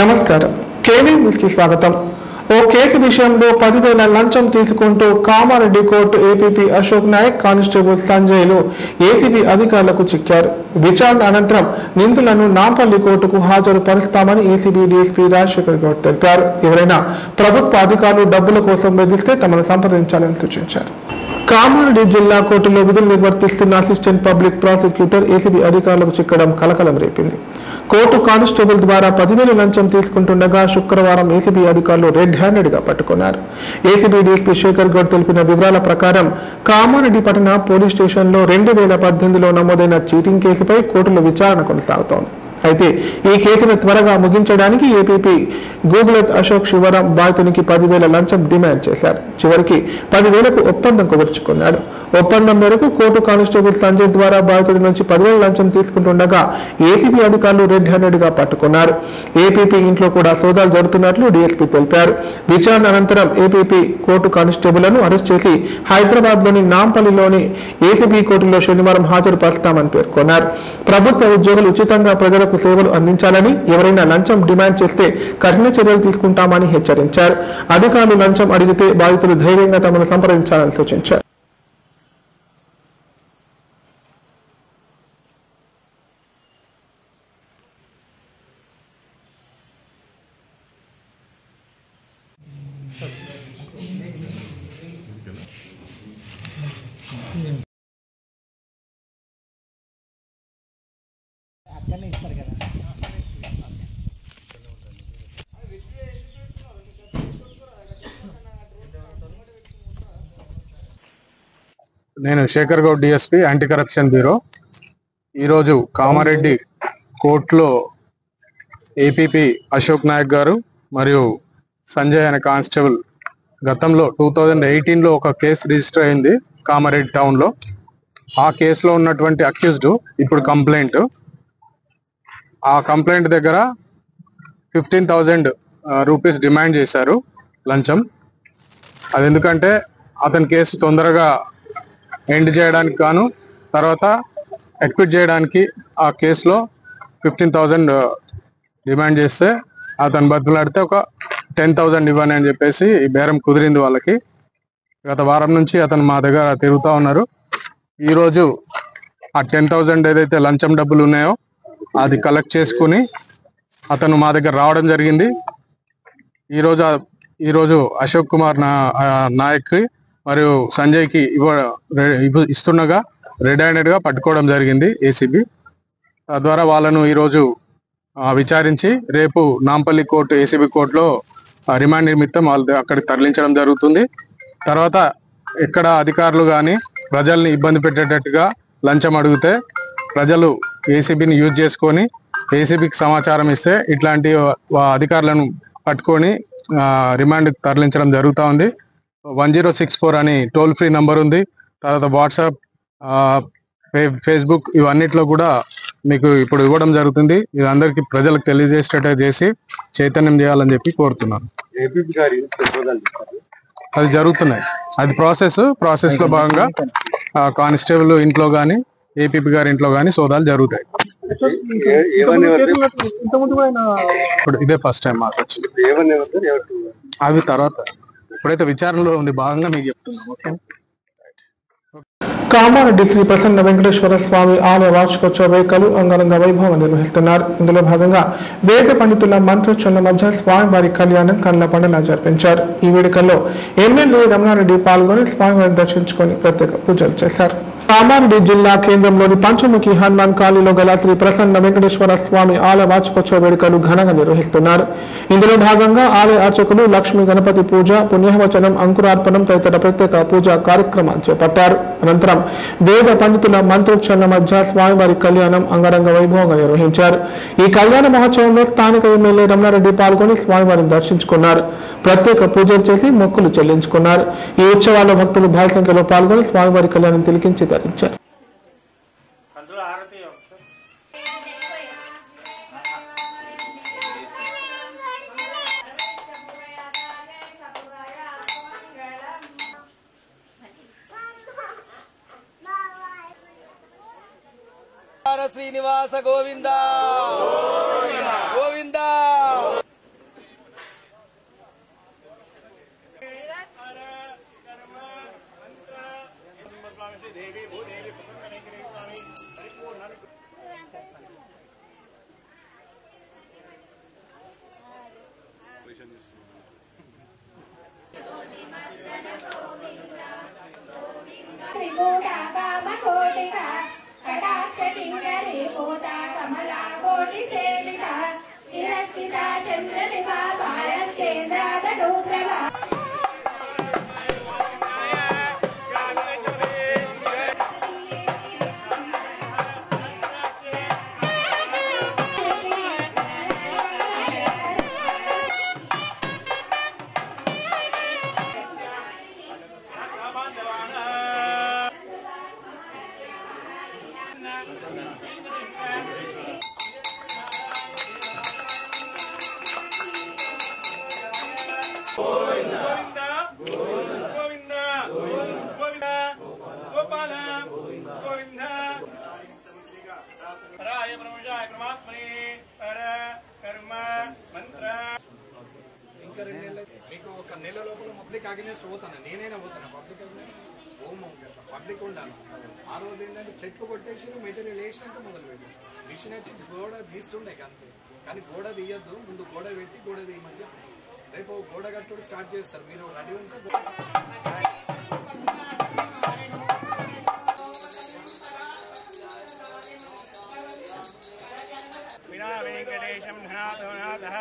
నమస్కారం KV news కి స్వాగతం। ఓ కేసు విషయంలో 10,000 లంచం తీసుకుంటూ Kamareddy court APP Ashok Nayak constable సంజయ్లు ఏసీబీ అధికారులకు చిక్కారు। విచారణ అనంతరం నిందితులను నాంపల్లి కోర్టుకు హాజరుపరుస్తామని ఏసీబీ డీఎస్పీ రాజశేఖర్ గౌడ్ తెలిపారు। ఎవరైనా ప్రభుత్వ అధికారులు డబ్బుల కోసం బెదిరిస్తే తమను సంప్రదించాలని సూచించారు। కామారెడ్డి జిల్లా కోర్టులో విధులు నిర్వర్తిస్తున్న అసిస్టెంట్ పబ్లిక్ ప్రాసిక్యూటర్ ఏసీబీ అధికారులకు చిక్కడం కలకలం రేపింది। కోర్టు కానిస్టేబుల్ ద్వారా 10,000 లంచం తీసుకుంటుండగా శుక్రవారం ఏసీబీ అధికారులు రెడ్ హ్యాండెడ్ గా పట్టుకున్నారు। ఏసీబీ డీఎస్పీ శేఖర్ గౌడ్ తెలిపిన వివరాల ప్రకారం కామారెడ్డి పట్టణ పోలీస్ స్టేషన్లో 2018లో నమోదైన చీటింగ్ కేసుపై కోర్టులో విచారణ కొనసాగుతోంది। అయితే ఈ కేసును త్వరగా ముగించడానికి ఏపీపీ గూగులత్ అశోక్ శివరాం బాధితునికి 10,000 లంచం డిమాండ్ చేశారు। చివరికి 10,000కు ఒప్పందం కుదుర్చుకున్నాడు। ఒప్పందం మేరకు కోర్టు కానిస్టేబుల్ సంజయ్ ద్వారా బాధితుడి నుంచి 10,000 లంచం తీసుకుంటుండగా ఏసీబీ అధికారులు రెడ్ హ్యాండెడ్ గా పట్టుకున్నారు। ఏపీపీ ఇంట్లో కూడా సోదాలు జరుగుతున్నట్లు డీఎస్పీ తెలిపారు। విచారణ అనంతరం ఏపీపీ కోర్టు కానిస్టేబుల్ను అరెస్ట్ చేసి హైదరాబాద్ లోని నాంపల్లిలోని ఏసీబీ కోర్టులో శనివారం హాజరుపరుస్తామని పేర్కొన్నారు। ప్రభుత్వ ఉద్యోగులు ఉచితంగా ప్రజలకు సేవలు అందించాలని, ఎవరైనా లంచం డిమాండ్ చేస్తే కఠిన చర్యలు తీసుకుంటామని హెచ్చరించారు। అధికారులు లంచం అడిగితే బాధితులు ధైర్యంగా తమను సంప్రదించాలని సూచించారు। నేను Shekhar Goud DSP anti corruption bureau. ఈరోజు కామారెడ్డి కోర్టులో ఏపీపీ అశోక్ నాయక్ గారు మరియు సంజయ్ అనే కానిస్టేబుల్ గతంలో 2018లో ఒక కేసు రిజిస్టర్ అయింది కామారెడ్డి టౌన్లో। ఆ కేసులో ఉన్నటువంటి అక్యూజ్డ్ ఇప్పుడు కంప్లైంట్, ఆ కంప్లైంట్ దగ్గర 15,000 రూపీస్ డిమాండ్ చేశారు లంచం। అది ఎందుకంటే అతని కేసు తొందరగా ఎండ్ చేయడానికి గాను, తర్వాత ఎక్విట్ చేయడానికి ఆ కేసులో 15,000 డిమాండ్ చేస్తే అతను బతులాడితే ఒక 10,000 ఇవ్వని అని చెప్పేసి ఈ బేరం కుదిరింది వాళ్ళకి। గత వారం నుంచి అతను మా దగ్గర తిరుగుతూ ఉన్నారు। ఈరోజు ఆ 10,000 ఏదైతే లంచం డబ్బులు ఉన్నాయో అది కలెక్ట్ చేసుకుని అతను మా దగ్గర రావడం జరిగింది। ఈరోజు అశోక్ కుమార్ నాయక్కి మరియు సంజయ్కి ఇస్తుండగా రెడ్ హ్యాండెడ్ గా పట్టుకోవడం జరిగింది ఏసీబీ। తద్వారా వాళ్ళను ఈరోజు విచారించి రేపు నాంపల్లి కోర్టు ఏసీబీ కోర్టులో రిమాండ్ నిమిత్తం వాళ్ళు అక్కడికి తరలించడం జరుగుతుంది। తర్వాత ఎక్కడ అధికారులు కానీ ప్రజల్ని ఇబ్బంది పెట్టేటట్టుగా లంచం అడిగితే ప్రజలు ఏసీబీని యూజ్ చేసుకొని ఏసీబీకి సమాచారం ఇస్తే ఇట్లాంటి అధికారులను పట్టుకొని రిమాండ్కి తరలించడం జరుగుతూ ఉంది। 1064 అని టోల్ ఫ్రీ నంబర్ ఉంది। తర్వాత వాట్సాప్, ఫేస్బుక్ ఇవన్నిట్లో కూడా మీకు ఇప్పుడు ఇవ్వడం జరుగుతుంది। ఇది అందరికీ ప్రజలకు తెలియజేసేటట్టు చేసి చైతన్యం చేయాలని చెప్పి కోరుతున్నాను। అది జరుగుతున్నాయి, అది ప్రాసెస్ లో భాగంగా కానిస్టేబుల్ ఇంట్లో కానీ ఏపీపీ గారి ఇంట్లో కానీ సోదాలు జరుగుతాయి। ఇప్పుడు ఇదే ఫస్ట్ టైం మాకు వచ్చింది, అవి తర్వాత ఇప్పుడైతే విచారణలో ఉంది భాగంగా మీకు చెప్తున్నాం। కామారెడ్డి శ్రీ ప్రసన్న వెంకటేశ్వర స్వామి ఆలయ వార్షికోత్సవ వేడుకలు అంగరంగ వైభవం నిర్వహిస్తున్నారు। ఇందులో భాగంగా వేద పండితుల మంత్రోచ్చరణ మధ్య స్వామివారి కళ్యాణం కళ్ళ పండుగ జరిపించారు। ఈ వేడుకల్లో ఎమ్మెల్యే రమణారెడ్డి పాల్గొని స్వామివారిని దర్శించుకొని ప్రత్యేక పూజలు చేశారు। కామారెడ్డి జిల్లా కేంద్రంలోని పంచముఖి హనుమాన్ కాలనీలో గల శ్రీ ప్రసన్న వెంకటేశ్వర స్వామి ఆలయ వార్షికోత్సవ వేడుకలు ఘనంగా నిర్వహిస్తున్నారు। ఇందులో భాగంగా ఆలయ అర్చకులు లక్ష్మీ గణపతి పూజ, పుణ్యవచనం, అంకురార్పణం తదితర ప్రత్యేక పూజా కార్యక్రమాలు చేపట్టారు। అనంతరం వేద పండితుల మంత్రోచ్చరణ మధ్య స్వామివారి కళ్యాణం అంగరంగ వైభవంగా నిర్వహించారు। ఈ కళ్యాణ మహోత్సవంలో స్థానిక ఎమ్మెల్యే రమణారెడ్డి పాల్గొని స్వామివారిని దర్శించుకున్నారు, ప్రత్యేక పూజలు చేసి మొక్కులు చెల్లించుకున్నారు। ఈ ఉత్సవాల్లో భక్తులు భారీ సంఖ్యలో పాల్గొని స్వామివారి కళ్యాణం తిలకించి ధరించారు। శ్రీనివాస గోవింద గోవింద। మీకు ఒక నెల లోపల పబ్లిక్ అగెనిస్ట్ పోతాను, నేనైనా పోతాను పబ్లిక్ పబ్లిక్ ఉండాలి. ఆ రోజు ఏంటంటే చెట్లు కొట్టేసి మెటీరియల్ వేసినాక మొదలు పెట్టారు. మిషన్ వచ్చి గోడ తీస్తుండే అంతే, కానీ గోడ తీయద్దు, ముందు గోడ పెట్టి గోడ తీయమని చెప్పి రేపు గోడ కట్టుడు స్టార్ట్ చేస్తారు. మీరు రెడీ ఉంటే विना वेंकटेशं धनाधनाथः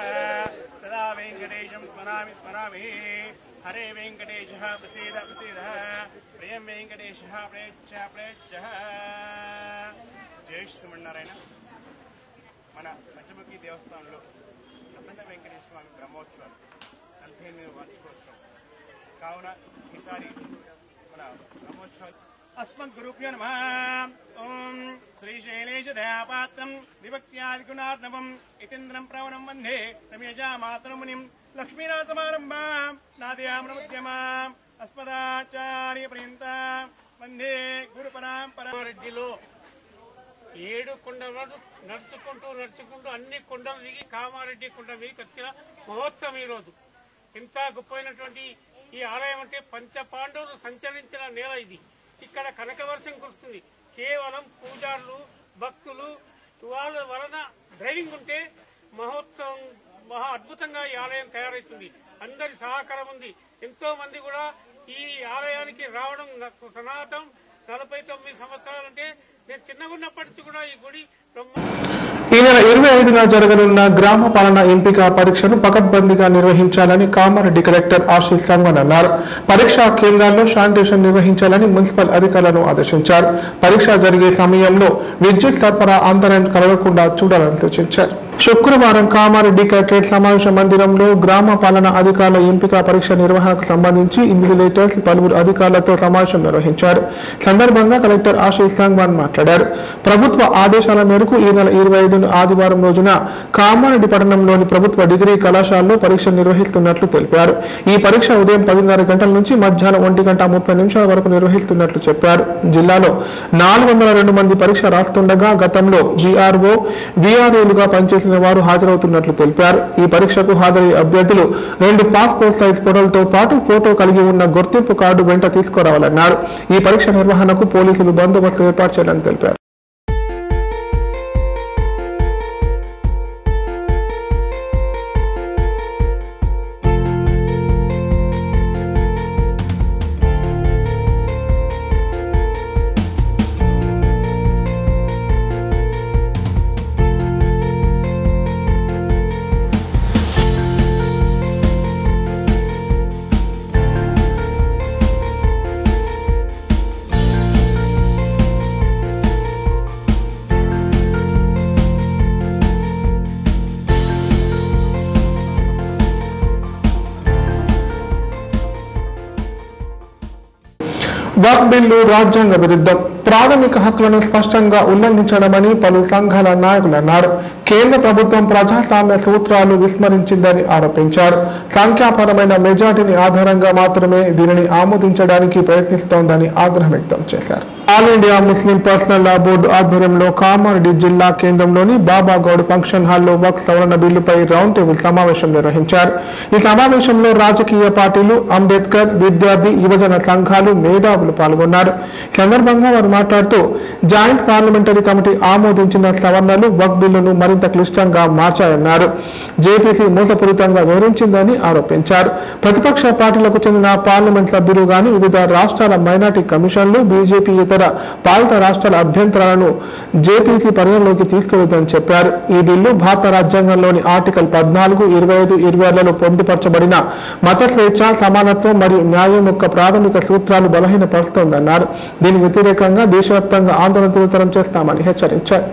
सदा वेंकटेशं स्मरामि स्मरामि हरे वेंकटेशः प्रसीद प्रसीदः प्रियं वेंकटेशः प्रेच्छ प्रेच्छः जय श्रीमन्नारायण మన పంచముఖి దేవస్థానంలో ప్రసన్న వెంకటేశ్వర స్వామి బ్రహ్మోత్సవాలు 48వ వార్షికోత్సవం కావున ఈసారి మన బ్రహ్మోత్సవాలు अस्मद्गुरुभ्यो नमः। ओम श्रीशैलेश दयापात्रं विभक्त्यादिगुणार्णवं इतीन्द्रं प्रवणं वन्दे रम्यजामातरमुनिं लक्ष्मीनाथसमारम्भां नादयामनमध्यमाम् अस्मदाचार्यपर्यन्तां वन्दे गुरुपरम्परां। 7 కొండలు నడుచుకుంటూ అన్ని కొండలు దిగి కామారెడ్డి కొండ మీదకి వచ్చిన మహోత్సవం ఈ రోజు. ఇంత గొప్పైనటువంటి ఈ ఆలయం అంటే పంచపాండవులు సంచరించిన నేల ఇది. ఇక్కడ కనకవర్షం కురుస్తుంది. కేవలం పూజారులు భక్తులు వాళ్ళ వలన డ్రైవింగ్ ఉంటే మహోత్సవం మహా అద్భుతంగా ఈ ఆలయం తయారవుతుంది. అందరి సహకారం ఉంది. ఎంతో మంది కూడా ఈ ఆలయానికి రావడం సనాతనం 49 సంవత్సరాలంటే నేను చిన్నగున్నప్పటి నుంచి కూడా ఈ గుడి ఈ నెల 25న జరగనున్న గ్రామ పాలన ఎంపిక పరీక్షను పకడ్బందీగా నిర్వహించాలని కామారెడ్డి కలెక్టర్ ఆశీష్ సంగన్ అన్నారు. పరీక్షా కేంద్రాల్లో శానిటేషన్ నిర్వహించాలని మున్సిపల్ అధికారులను ఆదేశించారు. పరీక్ష జరిగే సమయంలో విద్యుత్ సరఫరా అంతరాయం కలగకుండా చూడాలని సూచించారు. శుక్రవారం కామారెడ్డి కలెక్టరేట్ సమావేశ మందిరంలో గ్రామ పాలన అధికారుల ఎంపిక పరీక్ష నిర్వహణకు సంబంధించి ఇన్విజిలేటర్స్ పలువురు అధికారులతో సమావేశం నిర్వహించారు. సందర్భంగా కలెక్టర్ ఆశీష్ సంగన్ మాట్లాడారు. ప్రభుత్వ ఆదేశాల మేరకు ఈ నెల 25 ఆదివారం రోజున కామారెడ్డి పట్టణంలోని ప్రభుత్వ డిగ్రీ కళాశాలలో పరీక్ష నిర్వహిస్తున్నట్లు తెలిపారు. ఈ పరీక్ష ఉదయం 10:30 గంటల నుంచి మధ్యాహ్నం 1:30 వరకు నిర్వహిస్తున్నట్లు చెప్పారు. జిల్లాలో 402 మంది పరీక్ష రాస్తుండగా గతంలో GRO, VROలుగా పనిచేసిన వారు హాజరవుతున్నట్లు తెలిపారు. ఈ పరీక్షకు హాజరయ్యే అభ్యర్థులు 2 పాస్పోర్ట్ సైజ్ ఫోటోలతో పాటు ఫోటో కలిగి ఉన్న గుర్తింపు కార్డు వెంట తీసుకురావాలన్నారు. ఈ పరీక్ష నిర్వహణకు పోలీసులు బందోబస్తు ఏర్పాటు చేయాలని తెలిపారు. వక్ఫ్ బిల్లు రాజ్యాంగ విరుద్ధం, ప్రాథమిక హక్కులను స్పష్టంగా ఉల్లంఘించడమని పలు సంఘాల నాయకులు అన్నారు. కేంద్ర ప్రభుత్వం ప్రజాస్వామ్య సూత్రాలు విస్మరించిందని ఆరోపించారు. సంఖ్యాపరమైన మెజార్టీని ఆధారంగా మాత్రమే దీనిని ఆమోదించడానికి ప్రయత్నిస్తోందని ఆగ్రహం వ్యక్తం చేశారు. ఆల్ ఇండియా ముస్లిం పర్సనల్ లా బోర్డు ఆధ్వర్యంలో కామారెడ్డి జిల్లా కేంద్రంలోని బాబాగౌడ్ ఫంక్షన్ హాల్లో వక్ఫ్ సవరణ బిల్లుపై రౌండ్ టేబుల్ సమావేశం నిర్వహించారు. ఈ సమావేశంలో రాజకీయ పార్టీలు, అంబేద్కర్, విద్యార్థి, యువజన సంఘాలు, మేధావులు పాల్గొన్నారు. ఈ సందర్భంగా వారు మాట్లాడుతూ జాయింట్ పార్లమెంటరీ కమిటీ ఆమోదించిన సవరణలు వక్ఫ్ బిల్లును మరింత క్లిష్టంగా మార్చాయన్నారు. జేపీసీ మోసపూరితంగా వివరించిందని ఆరోపించారు. ప్రతిపక్ష పార్టీలకు చెందిన పార్లమెంట్ సభ్యులు గాని వివిధ రాష్ట్రాల మైనార్టీ కమిషన్లు, బీజేపీ పాలిత రాష్ట్రాల అభ్యంతరాలను జేపీసీ పరిగణలోకి తీసుకెళ్తుందని చెప్పారు. ఈ బిల్లు భారత రాజ్యాంగంలోని ఆర్టికల్ 14, 25, 26లలో పొందుపరచబడిన మత స్వేచ్ఛ, సమానత్వం మరియు న్యాయం యొక్క ప్రాథమిక సూత్రాలు బలహీనపరుస్తోందన్నారు. దీనికి వ్యతిరేకంగా దేశవ్యాప్తంగా ఆందోళన తీవ్రతరం చేస్తామని హెచ్చరించారు.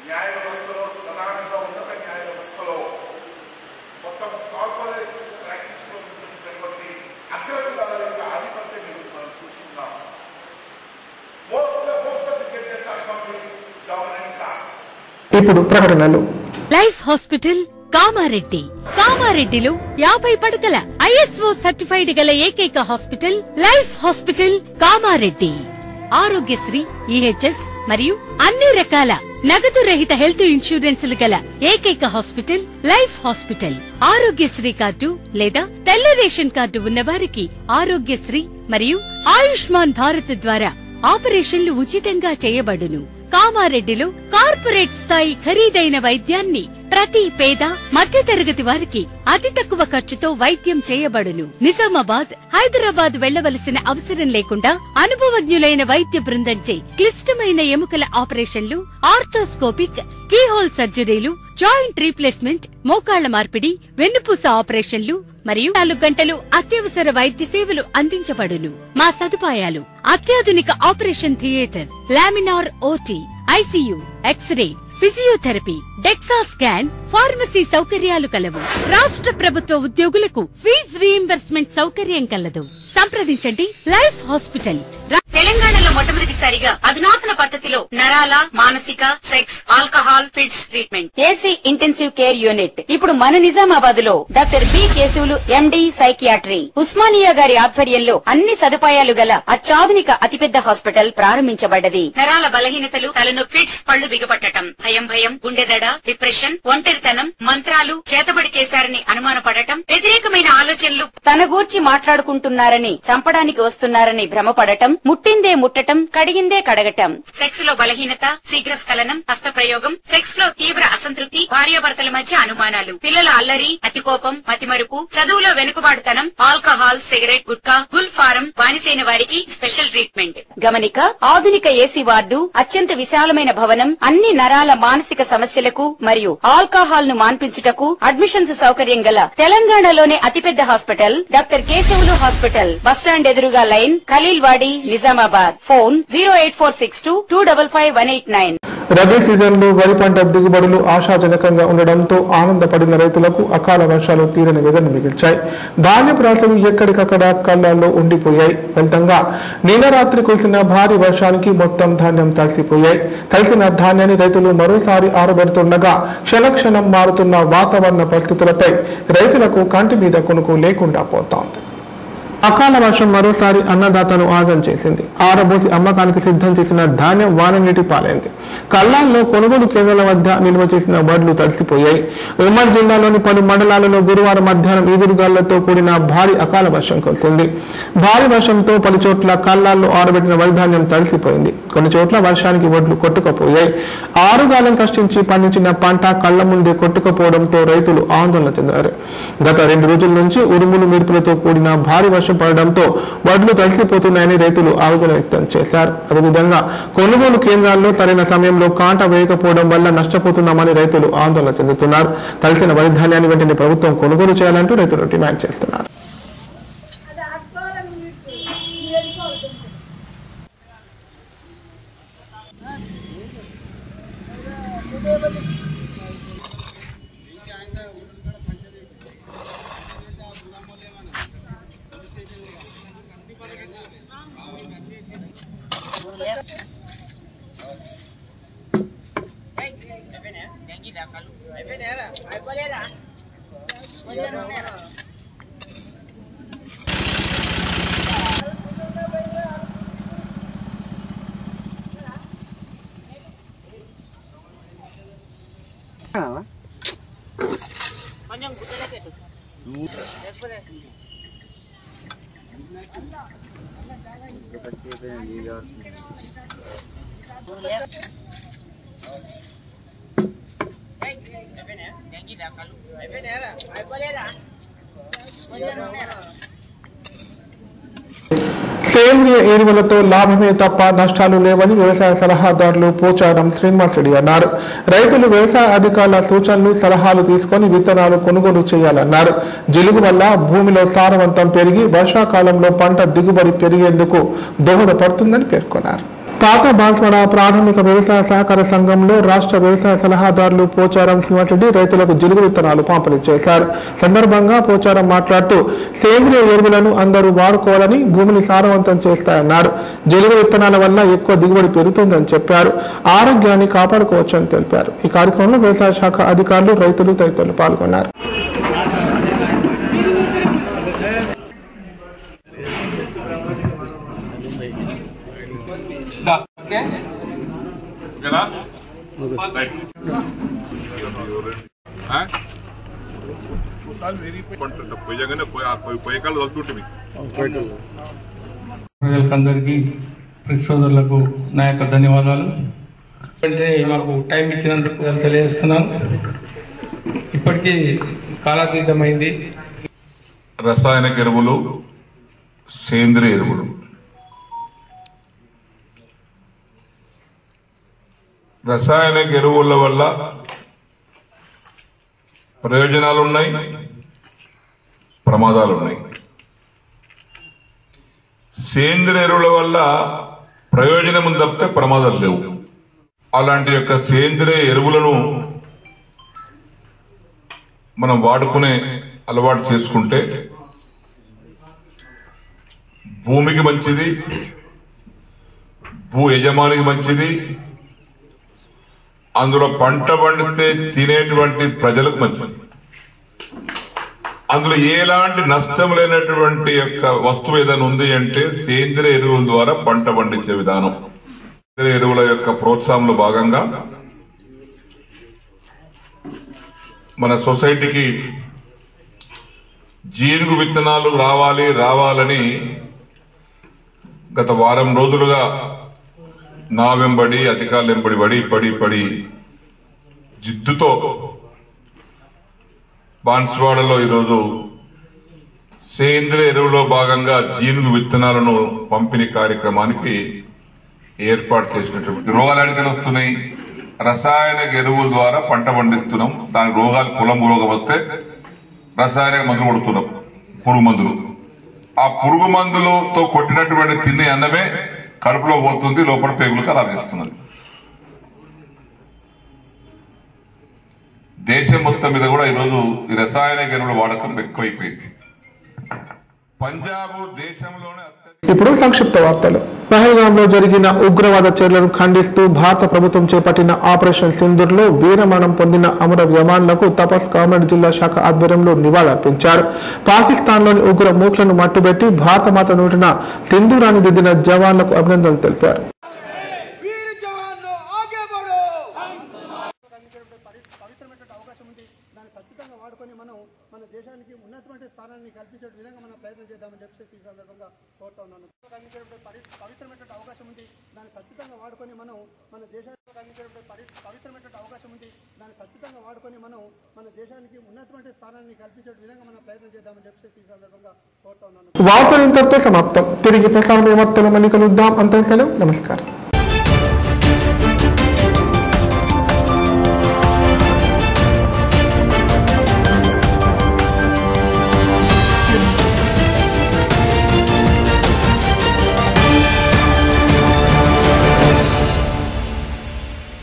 న్యాయ వ్యవస్థలో ప్రధానంగా ఉన్నత న్యాయ వ్యవస్థలో మొత్తం కార్పొరేట్ ప్రాక్టీస్ లో ఉన్నటువంటి అగ్రకులాల యొక్క ఆధిపత్యం మనం చూస్తున్నాం. ఇప్పుడు ప్రకటనలు. Life hospital Kamareddy. కామారెడ్డిలో 50 పడకల ISO సర్టిఫైడ్ గల ఏకైక hospital life hospital Kamareddy. Aarogyasri, EHS మరియు అన్ని రకాల నగదు రహిత హెల్త్ ఇన్సూరెన్సులు గల ఏకైక hospital life hospital. Aarogyasri card లేదా తెల్ల రేషన్ కార్డు ఉన్నవారికి ఆరోగ్యశ్రీ మరియు ఆయుష్మాన్ భారత్ ద్వారా ఆపరేషన్లు ఉచితంగా చేయబడును. కామారెడ్డిలో కార్పొరేట్ స్థాయి ఖరీదైన వైద్యాన్ని ప్రతి పేద మధ్యతరగతి వారికి అతి తక్కువ ఖర్చుతో వైద్యం చేయబడును. నిజామాబాద్, హైదరాబాద్ వెళ్లవలసిన అవసరం లేకుండా అనుభవజ్ఞులైన వైద్య బృందంచే క్లిష్టమైన ఎముకల ఆపరేషన్లు, ఆర్థోస్కోపిక్, కీహోల్ సర్జరీలు, జాయింట్ రీప్లేస్మెంట్, మోకాళ్ల మార్పిడి, వెన్నుపూస ఆపరేషన్లు మరియు 4 గంటలు అత్యవసర వైద్య సేవలు అందించబడును. మా సదుపాయాలు: అత్యాధునిక operation theatre, laminar OT, ICU, X ray, physiotherapy, DEXA scan, pharmacy సౌకర్యాలు కలవు. రాష్ట్ర ప్రభుత్వ ఉద్యోగులకు ఫీజు రీయింబర్స్మెంట్ సౌకర్యం కలదు. సంప్రదించండి లైఫ్ హాస్పిటల్. తెలంగాణలో మొట్టమొదటిసారిగా అధునాతన పద్ధతిలో నరాల, మానసిక, sex, alcohol, fits treatment, AC intensive care unit ఇప్పుడు మన నిజామాబాద్ లో doctor B Keshavulu MD psychiatry, Osmania గారి ఆధ్వర్యంలో అన్ని సదుపాయాలు గల అత్యాధునిక అతిపెద్ద హాస్పిటల్ ప్రారంభించబడ్డది. నరాల బలహీనతలు, తలనొప్పి, ఫిట్స్, పళ్లు బిగపట్టడం, భయం, గుండెదడ, డిప్రెషన్, ఒంటరితనం, మంత్రాలు చేతబడి చేశారని అనుమానపడటం, వ్యతిరేకమైన ఆలోచనలు, తన గూర్చి మాట్లాడుకుంటున్నారని, చంపడానికి వస్తున్నారని భ్రమపడటం, ముట్టిందే ముట్టటం, కడిగిందే కడగటం, సెక్స్ లో బలహీనత, శీఘ్రస్ఖలనం, హస్తప్రయోగం, సెక్స్ లో తీవ్ర అసంతృప్తి, భార్యాభర్తల మధ్య అనుమానాలు, పిల్లల అల్లరి, అతికోపం, మతిమరుపు, చదువులో వెనుకబాటుతనం, alcohol, cigarette, gutka, Gul form బానిసైన వారికి స్పెషల్ ట్రీట్మెంట్. గమనిక: ఆధునిక ఏసీ వార్డు, అత్యంత విశాలమైన భవనం, అన్ని నరాల మానసిక సమస్యలకు మరియు ఆల్కహాల్ ను మాన్పించుటకు అడ్మిషన్స్ సౌకర్యం గల తెలంగాణలోనే అతిపెద్ద hospital doctor Keshavulu hospital. Bus stand ఎదురుగా లైన్, ఖలీల్వాడి, నిజామాబాద్. ఫోన్ 08462255189. రబీ సీజన్లో వరి పంట దిగుబడులు ఆశాజనకంగా ఉండడంతో ఆనందపడిన రైతులకు అకాల వర్షాలు తీరని వేదన మిగిల్చాయి. ధాన్యపు రాశులు ఎక్కడికక్కడ కళ్ళల్లో ఉండిపోయాయి. ఫలితంగా నిన్న రాత్రి కురిసిన భారీ వర్షానికి మొత్తం ధాన్యం తడిసిపోయాయి. తడిసిన ధాన్యాన్ని రైతులు మరోసారి ఆరబెడుతుండగా క్షణక్షణం మారుతున్న వాతావరణ పరిస్థితులపై రైతులకు కంటి మీద కొనుకు లేకుండా పోతోంది. అకాల వర్షం మరోసారి అన్నదాతను ఆగం చేసింది. ఆరబోసి అమ్మకానికి సిద్ధం చేసిన ధాన్యం వాననీటి పాలైంది. కల్లాల్లో కొనుగోలు కేంద్రాల వద్ద నిల్వ చేసిన వడ్లు తడిసిపోయాయి. ఉమ్మడి జిల్లాలోని పలు మండలాలలో గురువారం మధ్యాహ్నం ఈదురుగాళ్లతో కూడిన భారీ అకాల వర్షం కురిసింది. భారీ వర్షంతో పలు చోట్ల కల్లాల్లో ఆరబెట్టిన వరి ధాన్యం తడిసిపోయింది. కొన్ని చోట్ల వర్షానికి వడ్లు కొట్టుకుపోయాయి. ఆరుగాలం కష్టించి పండించిన పంట కళ్ల ముందే కొట్టుకుపోవడంతో రైతులు ఆందోళన చెందారు. గత 2 రోజుల నుంచి ఉరుములు మెరుపులతో కూడిన భారీ వర్షం పడడంతో వడ్లు తడిసిపోతున్నాయని రైతులు ఆవేదన వ్యక్తం చేశారు. అదేవిధంగా కొనుగోలు కేంద్రాల్లో సరైన సమయంలో కాంట వేయకపోవడం వల్ల నష్టపోతున్నామని రైతులు ఆందోళన చెందుతున్నారు. తడిసిన వరి ధాన్యాన్ని వెంటనే ప్రభుత్వం కొనుగోలు చేయాలంటూ రైతులు డిమాండ్ చేస్తున్నారు. సేంద్రియ ఎరువులతో లాభమే తప్ప నష్టాలు లేవని వ్యవసాయ సలహాదారులు పోచారం శ్రీనివాసరెడ్డి అన్నారు. రైతులు వ్యవసాయ అధికారుల సూచనలు సలహాలు తీసుకొని విత్తనాలు కొనుగోలు చేయాలన్నారు. జిలుగు వల్ల భూమిలో సారవంతం పెరిగి వర్షాకాలంలో పంట దిగుబడి పెరిగేందుకు దోహదపడుతుందని పేర్కొన్నారు. పాత బాన్స్వాడ ప్రాథమిక వ్యవసాయ సహకార సంఘంలో రాష్ట్ర వ్యవసాయ సలహాదారులు పోచారం శ్రీనివాసరెడ్డి రైతులకు జిలుగు విత్తనాలు పంపిణీ చేశారు. సందర్భంగా పోచారం మాట్లాడుతూ సేంద్రియ ఎరువులను అందరూ వాడుకోవాలని, భూమిని సారవంతం చేస్తాయన్నారు. జిలుగు విత్తనాల వల్ల ఎక్కువ దిగుబడి పెరుగుతుందని చెప్పారు. ఆరోగ్యాన్ని కాపాడుకోవచ్చని తెలిపారు. ఈ కార్యక్రమంలో వ్యవసాయ శాఖ అధికారులు, రైతులు తదితరులు పాల్గొన్నారు. ప్రజలకందరికీ ప్రతి సోదరులకు నా యొక్క ధన్యవాదాలు. అంటే మాకు టైం ఇచ్చినందుకు తెలియజేస్తున్నాను. ఇప్పటికీ కాలాతీతమైంది. రసాయనిక ఎరువులు, సేంద్రియ ఎరువులు, రసాయనిక ఎరువుల వల్ల ప్రయోజనాలు ఉన్నాయి, ప్రమాదాలు ఉన్నాయి. సేంద్రియ ఎరువుల వల్ల ప్రయోజనం తప్పితే ప్రమాదాలు లేవు. అలాంటి యొక్క సేంద్రియ ఎరువులను మనం వాడుకునే అలవాటు చేసుకుంటే భూమికి మంచిది, భూ యజమానికి మంచిది, అందులో పంట పండితే తినేటువంటి ప్రజలకు మంచిది. అందులో ఎలాంటి నష్టం లేనటువంటి యొక్క వస్తువు ఏదైనా ఉంది అంటే సేంద్రియ ఎరువుల ద్వారా పంట పండించే విధానం. సేంద్రియ ఎరువుల యొక్క ప్రోత్సాహంలో భాగంగా మన సొసైటీకి జీలుగు విత్తనాలు రావాలని గత వారం రోజులుగా నా వెంబడి, అధికారులు వెంబడి పడి జిద్దుతో బాన్స్వాడలో ఈరోజు సేంద్రియ ఎరువులో భాగంగా జీలుగు విత్తనాలను పంపిణీ కార్యక్రమానికి ఏర్పాటు చేసినటువంటి రోగాలు అడిగితే వస్తున్నాయి. రసాయనిక ఎరువుల ద్వారా పంట పండిస్తున్నాం. దాని రోగాలు పొలం రోగం వస్తే రసాయనిక మందులు కొడుతున్నాం, పురుగు మందులు. ఆ పురుగు మందులతో కొట్టినటువంటి తినే అన్నమే కడుపులో పోతుంది, లోపల పేగులు ఖరాబ్ చేస్తున్నది. దేశం మొత్తం మీద కూడా ఈరోజు ఈ రసాయనిక ఎరువుల వాడకం ఎక్కువైపోయింది. పంజాబ్ దేశంలోనే ఇప్పుడు సంక్షిప్త వార్తలు. పహల్గాంలో జరిగిన ఉగ్రవాద చర్యలను ఖండిస్తూ భారత ప్రభుత్వం చేపట్టిన ఆపరేషన్ సింధూర్లో వీరమరణం పొందిన అమర జవాన్లకు తపస్ కామారెడ్డి జిల్లా శాఖ ఆధ్వర్యంలో నివాళులర్పించారు. పాకిస్తాన్లోని ఉగ్ర మూకలను మట్టుబెట్టి భారత మాత నోటిన సింధూరాన్ని దిద్దిన జవాన్లకు అభినందనలు తెలిపారు. మన దేశానికి ఉన్నతమైన స్థానాన్ని కల్పించే విధంగా మనం ప్రయత్నం చేద్దామని చెప్పేసి ఈ సందర్భంగా కోరుతా ఉన్నాను. పవిత్రమైన అవకాశం ఉంది, దాన్ని ఖచ్చితంగా వాడుకొని మనం మన దేశానికి పవిత్రమైన అవకాశం ఉంది, దాన్ని ఖచ్చితంగా వాడుకొని మనం మన దేశానికి ఉన్నతమైన స్థానాన్ని కల్పించే విధంగా మనం ప్రయత్నం చేద్దామని చెప్పేసి ఈ సందర్భంగా కోరుతా ఉన్నాను. వార్తలు ఇంతటితో సమాప్తం. తిరిగి ప్రసారం వార్తలు మళ్ళీ కలుద్దాం. అంతే సెలవు. నమస్కారం.